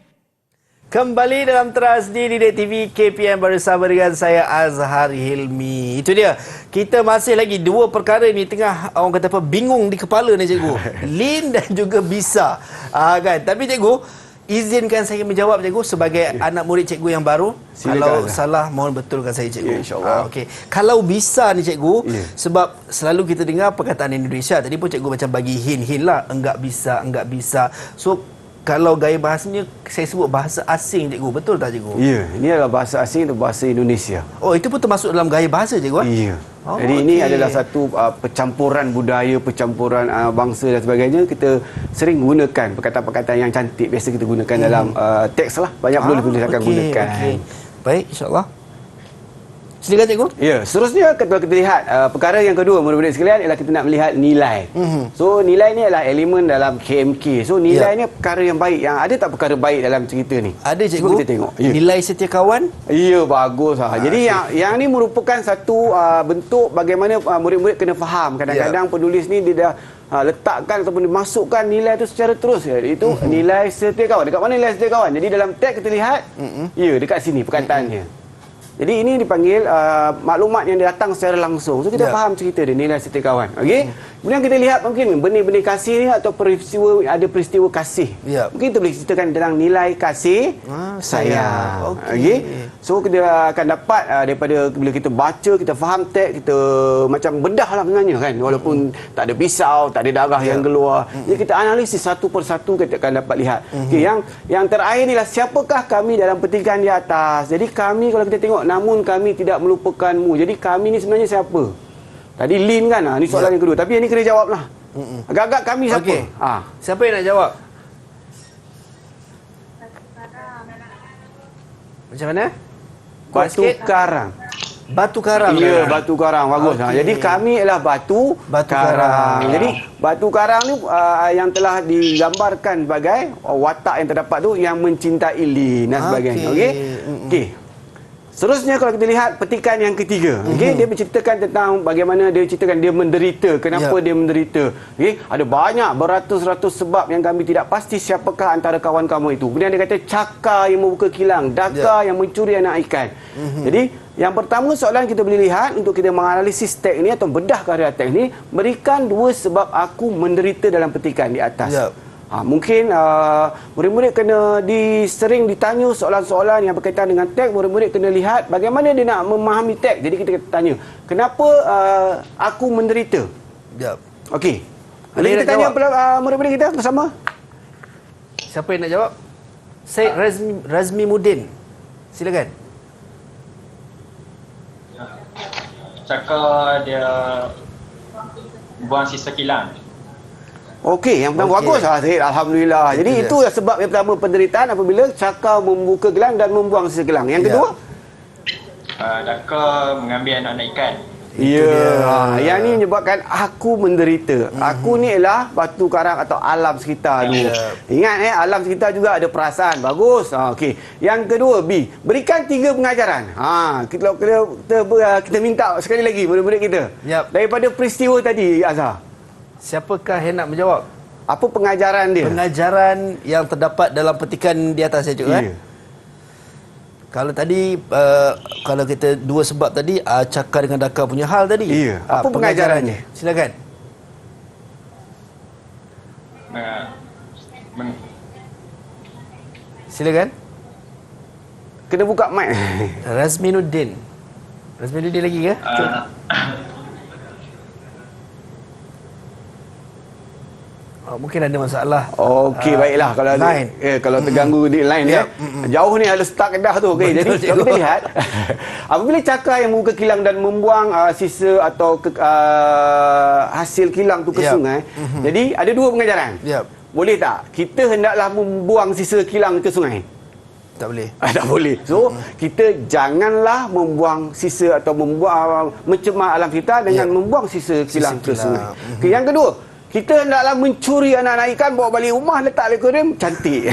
Kembali dalam Teras di Didik TV KPM bersama dengan saya Azhar Hilmi. Itu dia. Kita masih lagi 2 perkara ni tengah orang kata apa bingung di kepala ni cikgu. Lin dan juga bisa. Kan? Tapi cikgu, izinkan saya menjawab cikgu sebagai anak murid cikgu yang baru. Silakan, Kalau Azhar. salah mohon betulkan saya cikgu. Ya, insyaAllah. Okey. Kalau bisa ni cikgu, Ya. sebab selalu kita dengar perkataan Indonesia. Tadi pun cikgu macam bagi hint-hint lah, enggak bisa. So kalau gaya bahasanya saya sebut bahasa asing cikgu, betul tak cikgu? Ya, ini adalah bahasa asing atau bahasa Indonesia. Oh, itu pun termasuk dalam gaya bahasa cikgu? Ya. Oh, Jadi ini okey. adalah satu percampuran budaya, percampuran bangsa dan sebagainya. Kita sering gunakan perkataan-perkataan yang cantik. Biasa kita gunakan dalam teks lah. Banyak penulis-penulis akan gunakan. Baik, insyaAllah. Silakan cikgu. Ya, seterusnya kalau kita lihat perkara yang kedua murid-murid sekalian ialah kita nak melihat nilai. So nilai ni adalah elemen dalam KMK. So nilai ni perkara yang baik. Yang ada tak perkara baik dalam cerita ni? Ada cikgu. Cuba kita tengok. Ya. Nilai setia kawan. Ya, bagus. Jadi yang ni merupakan satu bentuk bagaimana murid-murid kena faham. Kadang-kadang penulis ni dia dah letakkan ataupun dimasukkan nilai tu secara terus. Itu nilai setia kawan. Dekat mana nilai setia kawan? Jadi dalam teks kita lihat, ya dekat sini perkataannya. Jadi ini dipanggil maklumat yang datang secara langsung. So kita faham cerita dia, nilai setia kawan. Okey. Kemudian kita lihat mungkin benih-benih kasih ni atau peristiwa kasih. Mungkin kita boleh ceritakan tentang nilai kasih sayang. Okey. So kita akan dapat daripada bila kita baca, kita faham teks, kita macam bedah lah sebenarnya kan. Walaupun tak ada pisau, tak ada darah yang keluar. Jadi kita analisis satu persatu, kita akan dapat lihat. Okey, yang terakhir ni lah, siapakah kami dalam petikan di atas. Jadi kami kalau kita tengok, namun kami tidak melupakanmu. Jadi kami ni sebenarnya siapa? Tadi Lin kan? Ni soalan yang kedua. Tapi yang ni kena jawab lah. Agak-agak kami siapa? Okey. Siapa yang nak jawab? Macam mana? Batu karang. Batu karang. Ya, batu karang. Bagus. Okey. Jadi kami ialah batu karang. Jadi batu karang ni yang telah digambarkan sebagai watak yang terdapat tu yang mencintai Lin dan sebagainya. Okey. Okey. Seterusnya kalau kita lihat petikan yang ketiga, okey, dia menceritakan tentang bagaimana dia ceritakan dia menderita, kenapa dia menderita. Okey, ada banyak beratus-ratus sebab yang kami tidak pasti siapakah antara kawan kamu itu. Kemudian dia kata cakar yang membuka kilang, daka yang mencuri anak ikan. Jadi yang pertama soalan kita boleh lihat untuk kita menganalisis teks ini atau bedah karya teks ini, berikan dua sebab aku menderita dalam petikan di atas. Mungkin murid-murid kena sering ditanya soalan-soalan yang berkaitan dengan teks. Murid-murid kena lihat bagaimana dia nak memahami teks. Jadi kita tanya, kenapa aku menderita? Okey. Jadi kita tanya murid-murid kita bersama. Siapa yang nak jawab? Syed Razmi Mudin. Silakan. Cakap dia buang sisa kilang. Okey, yang pertama bagus Syed. Alhamdulillah. Jadi itu sebab yang pertama penderitaan apabila cakar membuka gelang dan membuang sisa gelang. Yang kedua? Daka mengambil anak-anak ikan. Ya, yang ni menyebabkan aku menderita. Aku ni ialah batu karang atau alam sekitar tu. Ingat alam sekitar juga ada perasaan. Bagus. Okey. Yang kedua B, berikan 3 pengajaran. Kita minta sekali lagi murid-murid kita. Daripada peristiwa tadi Azhar. Siapakah yang nak menjawab? Apa pengajaran dia? Pengajaran yang terdapat dalam petikan di atas saya juga. Kalau tadi kalau kita dua sebab tadi cakar dengan daka punya hal tadi. Apa pengajarannya? Silakan. Silakan. Kena buka mic. Razminuddin lagi ke? Mungkin ada masalah. Okey, baiklah kalau kalau terganggu di line jauh ni ada start Kedah tu. Okey, jadi kalau kita lihat apabila cakar yang membuka kilang dan membuang sisa atau hasil kilang tu ke sungai. Jadi ada 2 pengajaran. Boleh tak kita hendaklah membuang sisa kilang ke sungai? Tak boleh. Tak boleh. So, kita janganlah membuang sisa atau membuang mencemar alam kita dengan membuang sisa kilang ke sungai. Okay, yang kedua, kita hendaklah mencuri anak-anak ikan, bawa balik rumah, letak di akuarium, cantik.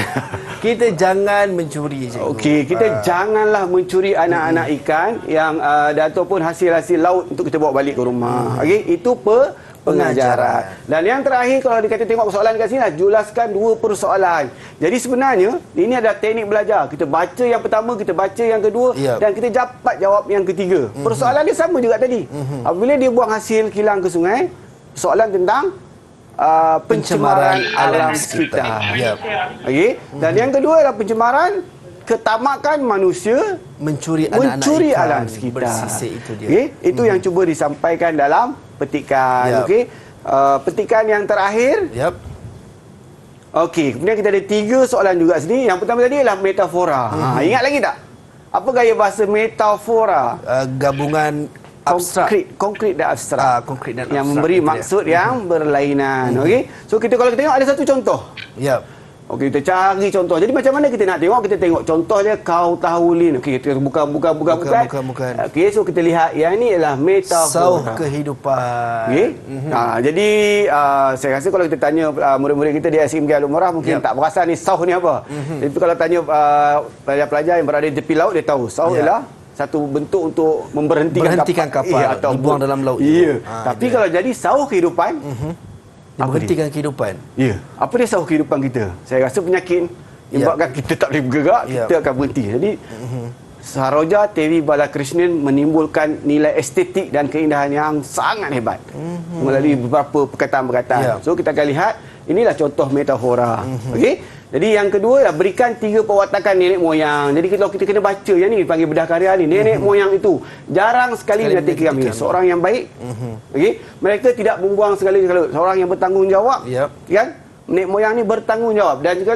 Kita jangan mencuri. Okey, kita janganlah mencuri anak-anak ikan yang ataupun hasil-hasil laut untuk kita bawa balik ke rumah. Okey, itu pengajaran. Dan yang terakhir kalau dikata tengok soalan kat sini lah, jelaskan 2 persoalan. Jadi sebenarnya ini adalah teknik belajar. Kita baca yang pertama, kita baca yang kedua dan kita dapat jawab yang ketiga. Persoalan dia sama juga tadi. Apabila dia buang hasil kilang ke sungai, soalan tentang pencemaran alam sekitar. Yap. Okey. Dan yang kedua adalah pencemaran ketamakan manusia Mencuri mencuri anak-anak alam ikan sekitar. bersisik itu dia. Okey, itu yang cuba disampaikan dalam petikan. Yap. Okey. Petikan yang terakhir. Yap. Okey, kemudian kita ada 3 soalan juga sini. Yang pertama tadi adalah metafora. Ingat lagi tak? Apa gaya bahasa metafora? Gabungan abstrak. Konkret dan abstrak. Konkret dan Yang abstrak memberi itu dia. maksud yang berlainan. Okey. So kalau kita tengok ada satu contoh. Yap. Okey, kita cari contoh. Jadi macam mana kita nak tengok? Kita tengok contoh dia kau tahu Lin. Okey, kita bukan. Bukan. Okey, so kita lihat yang ni ialah metafora. Sauh kehidupan. Okey. Jadi saya rasa kalau kita tanya murid-murid kita di SMK Al-Umrah mungkin tak perasan ni sauh ni apa. Tapi kalau tanya pelajar-pelajar yang berada di tepi laut dia tahu sauh ialah satu bentuk untuk Berhentikan kapal atau dibuang dalam laut. Ya. Tapi kalau jadi sauh kehidupan Berhentikan kehidupan. Ya. Apa dia sauh kehidupan kita? Saya rasa penyakit yang buatkan kita tak boleh bergerak, kita akan berhenti. Jadi Saroja Dewi Balakrishnan menimbulkan nilai estetik dan keindahan yang sangat hebat melalui beberapa perkataan-perkataan. So kita akan lihat inilah contoh metafora. Okey. Jadi yang kedua ialah berikan 3 perwatakan nenek moyang. Jadi kalau kita kena baca yang ni dipanggil bedah karya ni, nenek moyang itu jarang sekali menyatik kami. Seorang yang baik. Okey. Mereka tidak membuang segala-galanya. Seorang yang bertanggungjawab. Kan? Nenek moyang ni bertanggungjawab dan juga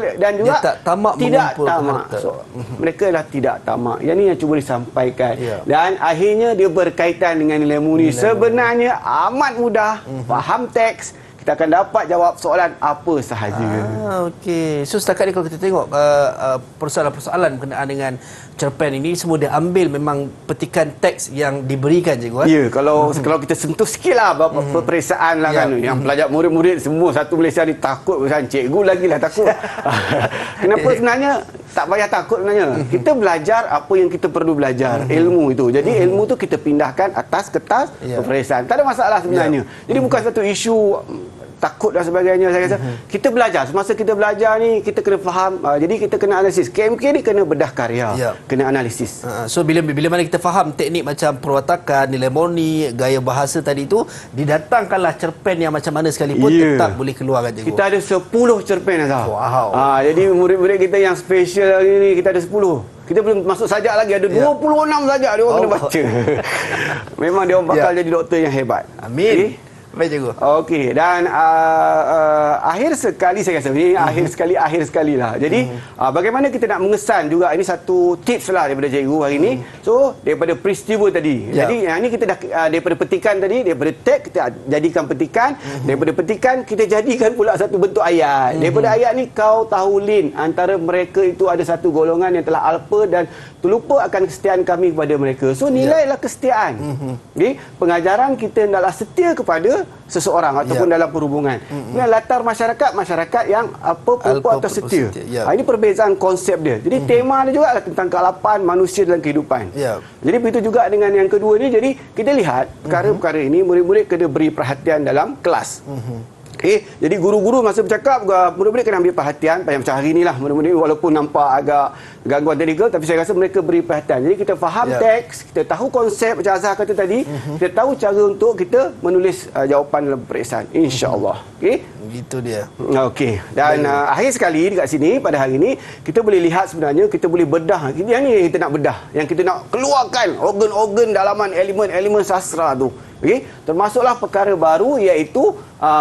dia tak tamak tidak mengumpulkan tamak. harta. So, mereka dah tidak tamak. Yang ni yang cuba disampaikan. Dan akhirnya dia berkaitan dengan nilai murni. Sebenarnya amat mudah. Faham teks. Kita akan dapat jawab soalan apa sahaja. Okey. So setakat ni kalau kita tengok persoalan-persoalan berkenaan dengan cerpen ini semua dia ambil memang petikan teks yang diberikan cikgu kan? Ya, kalau kita sentuh sikitlah peperiksaan lah kan. Yang pelajar murid-murid semua satu Malaysia ni takut kan, cikgu lagilah takut. Kenapa sebenarnya tak payah takut sebenarnya. Kita belajar apa yang kita perlu belajar, ilmu itu. Jadi ilmu tu kita pindahkan atas kertas peperiksaan. Tak ada masalah sebenarnya. Jadi bukan satu isu takut dan sebagainya. Saya rasa kita belajar, semasa kita belajar ni kita kena faham, jadi kita kena analisis. KMK ni kena bedah karya, kena analisis. So bila mana kita faham teknik macam perwatakan, nilai murni, gaya bahasa tadi tu, didatangkanlah cerpen yang macam mana sekalipun tetap boleh keluarkan cikgu. Kita ada 10 cerpen Azhar. Wow. Jadi murid-murid kita yang special hari ni kita ada 10. Kita belum masuk sajak lagi, ada 26 sajak dia orang kena baca. Memang dia orang bakal jadi doktor yang hebat. Amin. Baik cikgu. Okey, dan akhir sekali saya rasa ni akhir sekali lah. Jadi bagaimana kita nak mengesan juga, ini satu tips lah daripada cikgu hari ni. So daripada peristiwa tadi. Jadi yang ni kita dah daripada petikan tadi, daripada teks kita jadikan petikan, daripada petikan kita jadikan pula satu bentuk ayat. Daripada ayat ni kau tahu Lin, antara mereka itu ada satu golongan yang telah alpa dan terlupa akan kesetiaan kami kepada mereka. So nilailah kesetiaan. Okay? Pengajaran kita hendaklah setia kepada seseorang ataupun dalam perhubungan. Latar masyarakat yang perempuan atau setia. Ini perbezaan konsep dia. Jadi tema dia juga adalah tentang kealapan manusia dalam kehidupan. Jadi begitu juga dengan yang kedua ni. Jadi kita lihat perkara-perkara ini murid-murid kena beri perhatian dalam kelas. Jadi guru-guru masa bercakap, murid-murid kena ambil perhatian. Macam hari inilah murid-murid walaupun nampak agak gangguan teknikal, tapi saya rasa mereka beri perhatian. Jadi kita faham teks, kita tahu konsep macam Azhar kata tadi, kita tahu cara untuk kita menulis jawapan dalam peperiksaan, insya-Allah. Itu dia. Okey. Dan akhir sekali dekat sini pada hari ini kita boleh lihat sebenarnya kita boleh bedah. Yang ni yang kita nak bedah, yang kita nak keluarkan organ-organ dalaman elemen-elemen sastra tu. Okey, termasuklah perkara baru iaitu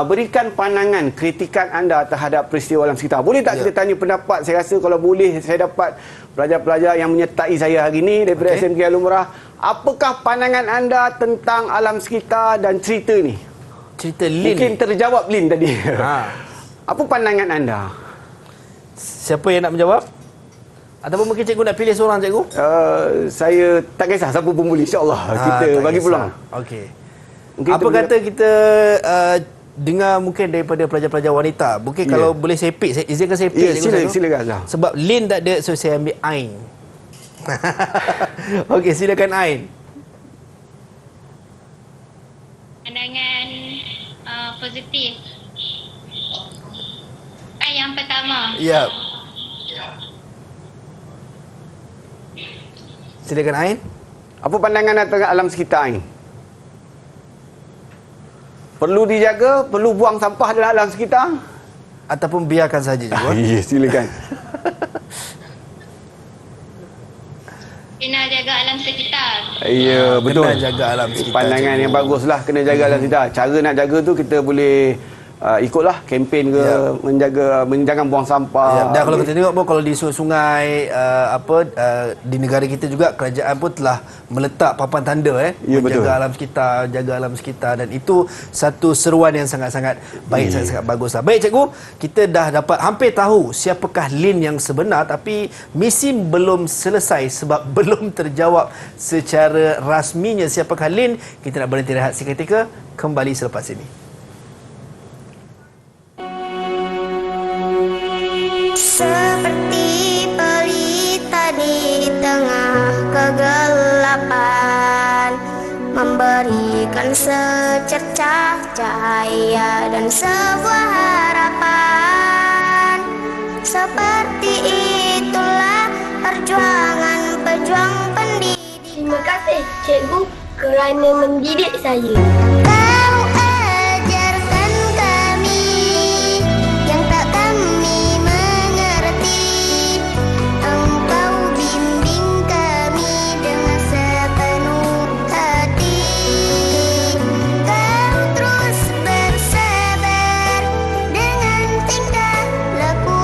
berikan pandangan, kritikan anda terhadap peristiwa alam sekitar. Boleh tak kita tanya pendapat? Saya rasa kalau boleh saya dapat pelajar-pelajar yang menyertai saya hari ini daripada SMK Al-Umrah, apakah pandangan anda tentang alam sekitar dan cerita ni? Cerita Lin. Mungkin terjawab Lin tadi. Apa pandangan anda? Siapa yang nak menjawab? Ataupun mungkin cikgu nak pilih seorang cikgu? Saya tak kisah siapa pun boleh, insya-Allah. Kita bagi peluang. Okey. Apa kata kita dengar mungkin daripada pelajar-pelajar wanita. Mungkin kalau boleh saya pick, saya izinkan saya pick. Silakan Azhar. Sebab Lin tak ada, so saya ambil Ain. Okey, silakan Ain. Pandangan positif. Yang pertama. Ya. Silakan Ain. Apa pandangan anda tentang alam sekitar Ain? perlu dijaga, perlu buang sampah dalam alam sekitar ataupun biarkan saja cikgu? Ya, silakan. Kena jaga alam sekitar. Ya, betul. Kena jaga alam sekitar. Pandangan yang baguslah, kena jaga alam sekitar. Cara nak jaga tu kita boleh ikutlah kempen ke, jangan buang sampah. Dan kalau kita tengok pun kalau di sungai di negara kita juga kerajaan pun telah meletak papan tanda menjaga alam sekitar, jaga alam sekitar, dan itu satu seruan yang sangat-sangat baik, sangat-sangat baguslah. Baik cikgu, kita dah dapat hampir tahu siapakah Lin yang sebenar, tapi misi belum selesai sebab belum terjawab secara rasminya siapakah Lin. Kita nak berhenti rehat seketika, kembali selepas ini. Seperti pelita di tengah kegelapan, memberikan secercah cahaya dan sebuah harapan. Seperti itulah perjuangan pejuang pendidik. Terima kasih cikgu kerana mendidik saya. Kau ajarkan kami yang tak kami mengerti. Engkau bimbing kami dengan sepenuh hati. Kau terus bersabar dengan tingkah laku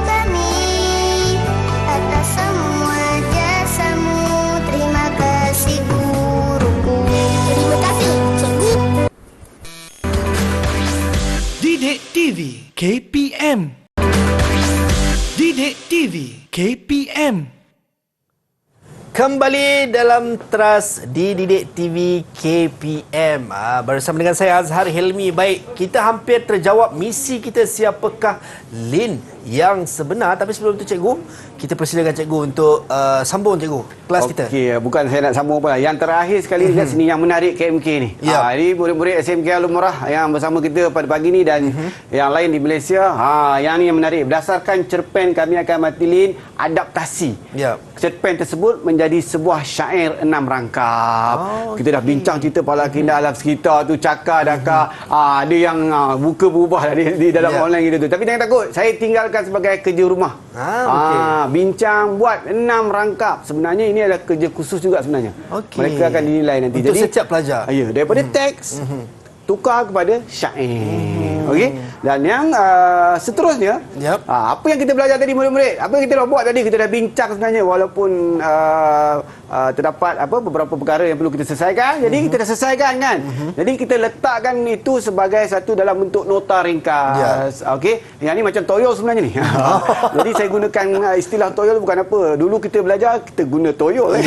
kami. Atas semua jasamu, terima kasih guruku. Terima kasih cikgu. Didik TV KPM. Didik TV KPM. Kembali dalam Teras di Didik TV KPM bersama dengan saya Azhar Hilmi. Baik, kita hampir terjawab misi kita siapakah Lin yang sebenar. Tapi sebelum itu cikgu, kita persilakan cikgu untuk sambung cikgu kelas kita. Okey, bukan saya nak sambung apa. Yang terakhir sekali dekat sini yang menarik KMK ni. Ini murid-murid SMK Al-Murah yang bersama kita pada pagi ni dan yang lain di Malaysia. Yang ni yang menarik. Berdasarkan cerpen Kami Akan Mati Lin, adaptasi. Cerpen tersebut menjadi sebuah syair 6 rangkap. Kita dah bincang cerita Pala Kinda alam sekitar tu, cakar dakar. Ada yang muka berubah di dalam online gitu tu. Tapi jangan takut, saya tinggalkan sebagai kerja rumah. Bincang buat 6 rangkap. Sebenarnya ini adalah kerja khusus juga sebenarnya. Mereka akan dinilai nanti. Untuk jadi setiap pelajar. Ya, daripada teks tukar kepada syair. Okey. Dan yang seterusnya, apa yang kita belajar tadi murid-murid, apa yang kita dah buat tadi, kita dah bincang sebenarnya, walaupun terdapat beberapa perkara yang perlu kita selesaikan. Jadi kita dah selesaikan kan. Jadi kita letakkan itu sebagai satu dalam bentuk nota ringkas. Okey. Yang ni macam toyol sebenarnya ni. Jadi saya gunakan istilah toyol bukan apa. Dulu kita belajar kita guna toyol.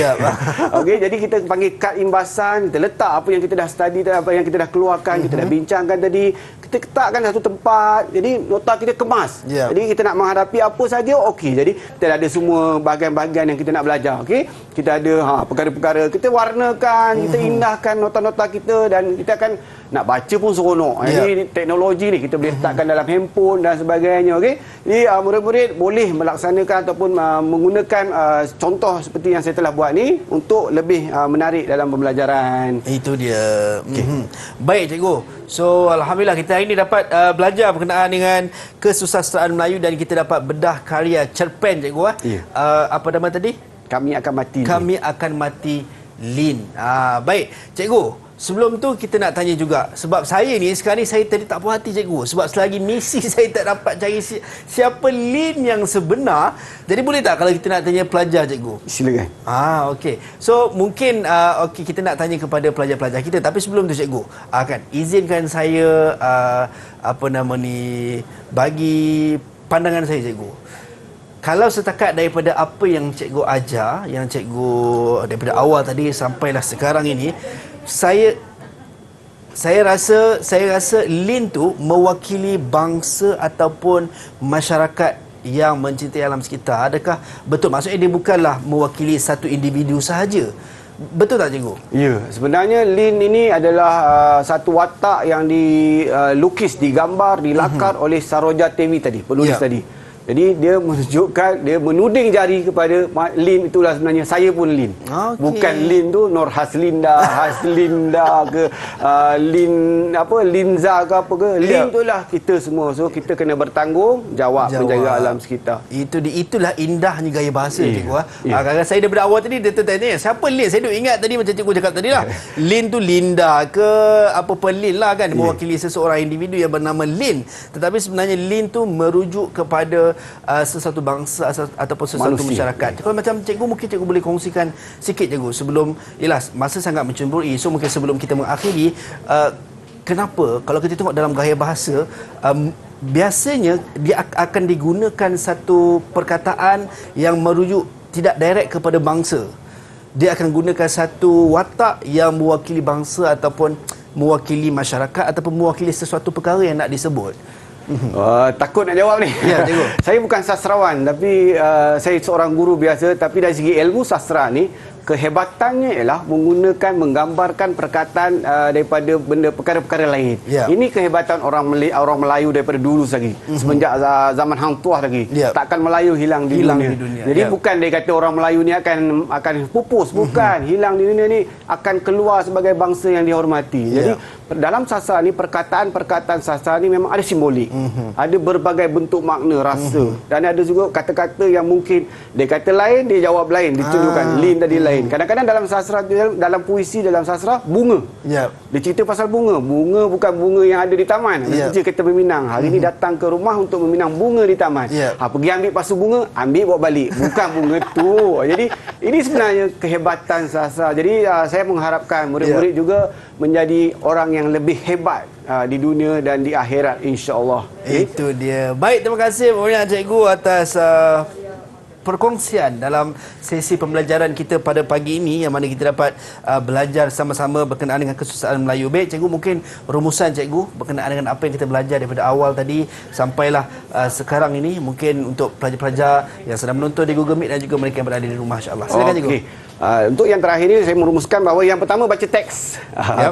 Okey, jadi kita panggil kad imbasan, kita letak apa yang kita dah study, apa yang kita dah keluarkan, kita dah bincangkan tadi, kita letakkan satu tempat. Jadi nota kita kemas. Jadi kita nak menghadapi apa saja, okey. Jadi kita ada semua bahagian-bahagian yang kita nak belajar. Okey. Kita ada perkara-perkara, kita warnakan, kita indahkan nota-nota kita, dan kita akan nak baca pun seronok. Jadi teknologi ni kita boleh letakkan dalam handphone dan sebagainya. Okey. Jadi murid-murid boleh melaksanakan ataupun menggunakan contoh seperti yang saya telah buat ni untuk lebih menarik dalam pembelajaran. Itu dia. Baik cikgu. So alhamdulillah kita hari ini dapat belajar berkenaan dengan kesusastraan Melayu dan kita dapat bedah karya cerpen cikgu. Apa nama tadi? Kami Akan Mati. Kami Akan Mati Lin. Baik cikgu. Sebelum tu kita nak tanya juga, sebab saya ni sekarang ni saya tadi tak puas hati cikgu, sebab selagi misi saya tak dapat cari siapa Lin yang sebenar. Jadi boleh tak kalau kita nak tanya pelajar cikgu? Silakan. Okey. So mungkin kita nak tanya kepada pelajar-pelajar kita, tapi sebelum tu cikgu, kan izinkan saya bagi pandangan saya cikgu. Kalau setakat daripada apa yang cikgu ajar, yang cikgu daripada awal tadi sampailah sekarang ini, saya rasa Lin tu mewakili bangsa ataupun masyarakat yang mencintai alam sekitar. Adakah betul? Maksudnya dia bukanlah mewakili satu individu sahaja. Betul tak cikgu? Ya, sebenarnya Lin ini adalah satu watak yang dilukis, digambar, dilakar oleh Saroja Tevi tadi, penulis tadi. Jadi dia menunjukkan, dia menuding jari kepada Lin, itulah sebenarnya saya pun Lin. Okey. Bukan Lin tu Nur Haslinda, Haslinda ke Lin apa Linza ke apa ke. Lin itulah kita semua. So kita kena bertanggungjawab menjaga alam sekitar. Itulah indahnya gaya bahasa cikgu. Kadang-kadang saya daripada awal tadi dia tanya siapa Lin. Saya duk ingat tadi macam cikgu cakap tadi lah. Lin tu Linda ke apa Lin lah kan, mewakili seseorang individu yang bernama Lin. Tetapi sebenarnya Lin tu merujuk kepada sesuatu bangsa ataupun sesuatu masyarakat. Kalau macam cikgu, mungkin cikgu boleh kongsikan sikit cikgu sebelum, yelah masa sangat mencemburui, so mungkin sebelum kita mengakhiri, kenapa kalau kita tengok dalam gaya bahasa biasanya dia akan digunakan satu perkataan yang merujuk tidak direct kepada bangsa. Dia akan gunakan satu watak yang mewakili bangsa ataupun mewakili masyarakat ataupun mewakili sesuatu perkara yang nak disebut. Takut nak jawab ni. Ya, cikgu. Saya bukan sastrawan, tapi saya seorang guru biasa. Tapi dari segi ilmu sastra ni, kehebatannya ialah menggambarkan perkataan daripada benda perkara-perkara lain. Ini kehebatan orang Melayu daripada dulu lagi. Semenjak zaman Hang Tuah lagi. Takkan Melayu hilang di dunia. Jadi bukan dia kata orang Melayu ni akan pupus, bukan. Hilang di dunia ni akan keluar sebagai bangsa yang dihormati. Jadi dalam sastra ni, perkataan sastra ni memang ada simbolik. Ada berbagai bentuk makna, rasa. Dan ada juga kata-kata yang mungkin dia kata lain, dia jawab lain, ditunjukkan Lin tadi lain. Kadang-kadang dalam sastra, dalam puisi, dalam sastra, bunga. Dia cerita pasal bunga. Bunga bukan bunga yang ada di taman. Dia kata meminang. Hari ni datang ke rumah untuk meminang bunga di taman. Pergi ambil pasu bunga, ambil bawa balik. Bukan bunga tu. Jadi ini sebenarnya kehebatan sastra. Jadi saya mengharapkan murid-murid juga menjadi orang yang lebih hebat di dunia dan di akhirat, insya-Allah. Itu dia. Baik, terima kasih banyak cikgu atas perkongsian dalam sesi pembelajaran kita pada pagi ini, yang mana kita dapat belajar sama-sama berkenaan dengan kesusahan Melayu. Baik cikgu, mungkin rumusan cikgu berkenaan dengan apa yang kita belajar daripada awal tadi sampailah sekarang ini, mungkin untuk pelajar-pelajar yang sedang menonton di Google Meet dan juga mereka yang berada di rumah, insya-Allah. Silakan cikgu. Untuk yang terakhir ini saya merumuskan bahawa yang pertama baca teks.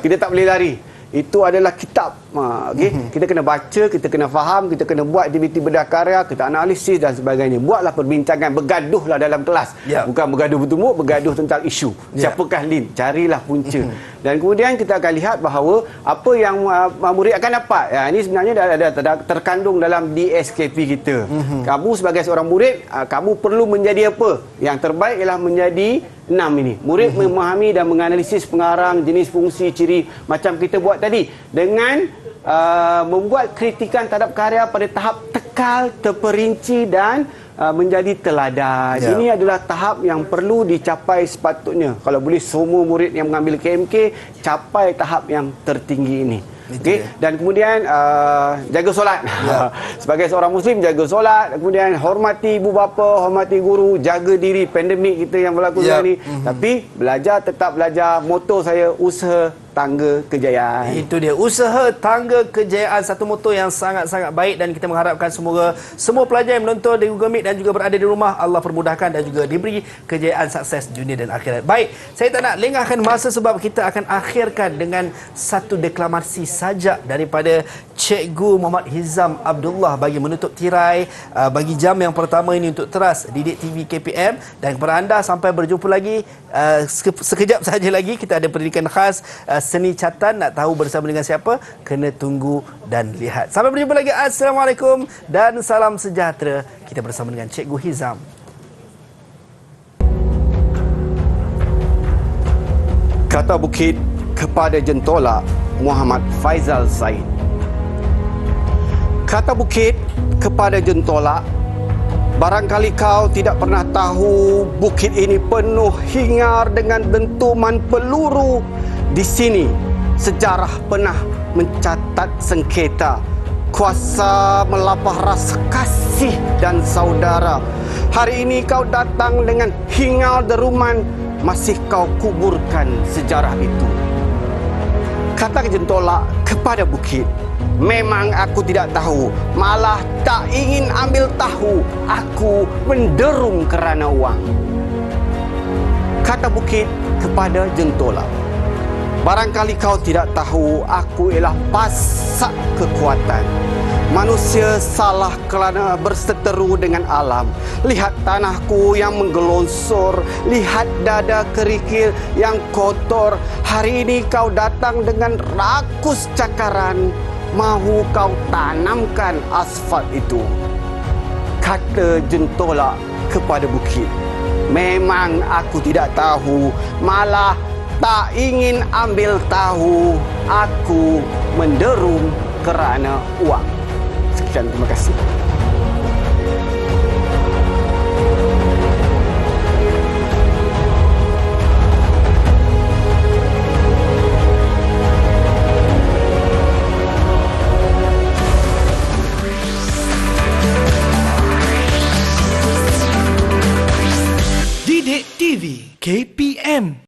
Kita tak boleh lari. Itu adalah kitab. Kita kena baca, kita kena faham, kita kena buat aktiviti bedah karya, kita analisis dan sebagainya. Buatlah perbincangan, bergaduhlah dalam kelas. Bukan bergaduh bertumbuk, bergaduh tentang isu. Siapakah Lin? Carilah punca. Dan kemudian kita akan lihat bahawa apa yang murid akan dapat. Ini sebenarnya dah terkandung dalam DSKP kita. Kamu sebagai seorang murid, kamu perlu menjadi apa? Yang terbaik ialah menjadi 6 ini. Murid memahami dan menganalisis pengarang, jenis, fungsi, ciri macam kita buat tadi, dengan membuat kritikan terhadap karya pada tahap tekal, terperinci dan menjadi teladan. Ini adalah tahap yang perlu dicapai sepatutnya. Kalau boleh semua murid yang mengambil KMK capai tahap yang tertinggi ini. Dan kemudian jaga solat. Sebagai seorang Muslim, jaga solat. Kemudian hormati ibu bapa, hormati guru, jaga diri. Pandemik kita yang berlaku sekarang ni. Tapi belajar, tetap belajar. Moto saya, usaha tangga kejayaan. Itu dia, usaha tangga kejayaan, satu moto yang sangat-sangat baik, dan kita mengharapkan semoga semua pelajar yang menonton di Google Meet dan juga berada di rumah, Allah permudahkan dan juga diberi kejayaan, sukses dunia dan akhirat. Baik, saya tak nak lengahkan masa sebab kita akan akhirkan dengan satu deklamasi sajak daripada Cikgu Muhammad Hizam Abdullah bagi menutup tirai bagi jam yang pertama ini untuk Teras Didik TV KPM. Dan kepada anda, sampai berjumpa lagi sekejap saja lagi, kita ada pendidikan khas seni catan. Nak tahu bersama dengan siapa? Kena tunggu dan lihat. Sampai berjumpa lagi. Assalamualaikum dan salam sejahtera. Kita bersama dengan Cikgu Hizam. Kata bukit kepada jentola, Muhammad Faizal Zaid. Kata bukit kepada jentola, barangkali kau tidak pernah tahu bukit ini penuh hingar dengan dentuman peluru. Di sini sejarah pernah mencatat sengketa, kuasa melapah rasa kasih dan saudara. Hari ini kau datang dengan hingar deruman, masih kau kuburkan sejarah itu. Kata jentola kepada bukit, memang aku tidak tahu, malah tak ingin ambil tahu, aku menderum kerana uang. Kata bukit kepada jentola, barangkali kau tidak tahu, aku ialah pasak kekuatan. Manusia salah kerana berseteru dengan alam. Lihat tanahku yang menggelonsor, lihat dada kerikil yang kotor. Hari ini kau datang dengan rakus cakaran, mahu kau tanamkan asfalt itu. Kata jentolak kepada bukit, memang aku tidak tahu, malah tak ingin ambil tahu. Aku menderum kerana uang. Sekian, terima kasih.